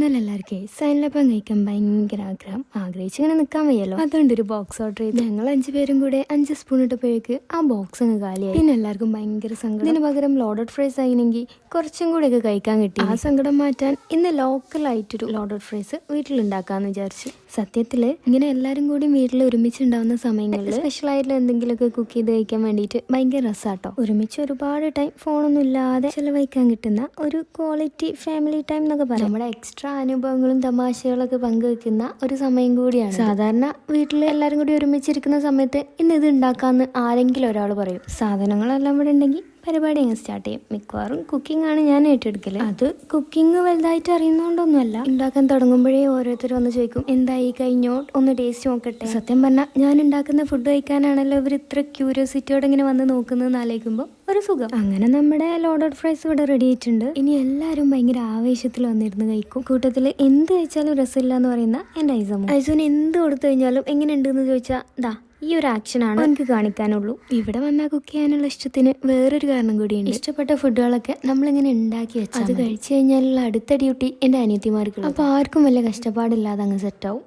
ഇന്നലെ എല്ലാവർക്കും സൈനിലപ്പം കഴിക്കാൻ ഭയങ്കര ആഗ്രഹിച്ചിങ്ങനെ നിൽക്കാൻ വയ്യല്ലോ. അതുകൊണ്ട് ഒരു ബോക്സ് ഓർഡർ ചെയ്ത് ഞങ്ങൾ 5 പേരും കൂടെ 5 സ്പൂൺ ഇട്ടപ്പോഴേക്ക് ആ ബോക്സ് അങ്ങ് കാലിയായി. പിന്നെ എല്ലാവർക്കും ഭയങ്കര സങ്കടം. ഇതിന് പകരം ലോഡഡ് ഫ്രൈസ് ആയിനെങ്കിൽ കുറച്ചും കൂടെ ഒക്കെ കഴിക്കാൻ കിട്ടി. ആ സങ്കടം മാറ്റാൻ ഇന്ന് ലോക്കലായിട്ടൊരു ലോഡഡ് ഫ്രൈസ് വീട്ടിലുണ്ടാക്കാന്ന് വിചാരിച്ചു. സത്യത്തില് ഇങ്ങനെ എല്ലാരും കൂടി വീട്ടിൽ ഒരുമിച്ചുണ്ടാവുന്ന സമയങ്ങളിൽ സ്പെഷ്യലായിട്ടുള്ള എന്തെങ്കിലുമൊക്കെ കുക്ക് ചെയ്ത് കഴിക്കാൻ വേണ്ടിയിട്ട് ഭയങ്കര രസാട്ടോ. ഒരുമിച്ച് ഒരുപാട് ടൈം ഫോണൊന്നും ഇല്ലാതെ ചിലവഴിക്കാൻ കിട്ടുന്ന ഒരു ക്വാളിറ്റി ഫാമിലി ടൈം എന്നൊക്കെ പറയാം. നമ്മുടെ എക്സ്ട്രാ അനുഭവങ്ങളും തമാശകളൊക്കെ പങ്കുവെക്കുന്ന ഒരു സമയം കൂടിയാണ്. സാധാരണ വീട്ടിൽ എല്ലാവരും കൂടി ഒരുമിച്ചിരിക്കുന്ന സമയത്ത് ഇന്ന് ഇത് ഉണ്ടാക്കാന്ന് ആരെങ്കിലും ഒരാൾ പറയും. സാധനങ്ങളെല്ലാം ഇവിടെ ഉണ്ടെങ്കിൽ പരിപാടി അങ്ങ് സ്റ്റാർട്ട് ചെയ്യും. മിക്കവാറും കുക്കിംഗ് ആണ് ഞാൻ ഏറ്റെടുക്കല്. അത് കുക്കിംഗ് വലുതായിട്ട് അറിയുന്നോണ്ടൊന്നുമല്ല. ഉണ്ടാക്കാൻ തുടങ്ങുമ്പോഴേ ഓരോരുത്തർ വന്ന് ചോദിക്കും, എന്തായി കഴിഞ്ഞോ, ഒന്ന് ടേസ്റ്റ് നോക്കട്ടെ. സത്യം പറഞ്ഞാൽ ഞാൻ ഉണ്ടാക്കുന്ന ഫുഡ് കഴിക്കാനാണല്ലോ ഇവർ ഇത്ര ക്യൂരിയോസിറ്റിയോടെ ഇങ്ങനെ വന്ന് നോക്കുന്നതെന്ന് ആലോചിക്കുമ്പോൾ ഒരു സുഖം. അങ്ങനെ നമ്മുടെ ലോഡഡ് ഫ്രൈസ് ഇവിടെ റെഡി ആയിട്ടുണ്ട്. ഇനി എല്ലാവരും ഭയങ്കര ആവേശത്തിൽ വന്നിരുന്ന് കഴിക്കും. കൂട്ടത്തിൽ എന്ത് കഴിച്ചാലും രസമില്ല എന്ന് പറയുന്ന എൻ്റെ ഐസൂന് എന്ത് കൊടുത്തു കഴിഞ്ഞാലും എങ്ങനെയുണ്ട് എന്ന് ചോദിച്ചാൽ ദാ ഈ ഒരു ആക്ഷനാണ് എനിക്ക് കാണിക്കാനുള്ളൂ. ഇവിടെ വന്നാൽ കുക്ക് ചെയ്യാനുള്ള ഇഷ്ടത്തിന് വേറൊരു കാരണം കൂടിയുണ്ട്. ഇഷ്ടപ്പെട്ട ഫുഡുകളൊക്കെ നമ്മളിങ്ങനെ ഉണ്ടാക്കി വെച്ചാൽ അത് കഴിച്ചു കഴിഞ്ഞാലുള്ള അടുത്ത ഡ്യൂട്ടി എൻ്റെ അനിയത്തിമാർക്ക്. അപ്പോൾ ആർക്കും വലിയ കഷ്ടപ്പാടില്ലാതെ അങ്ങ് സെറ്റാവും.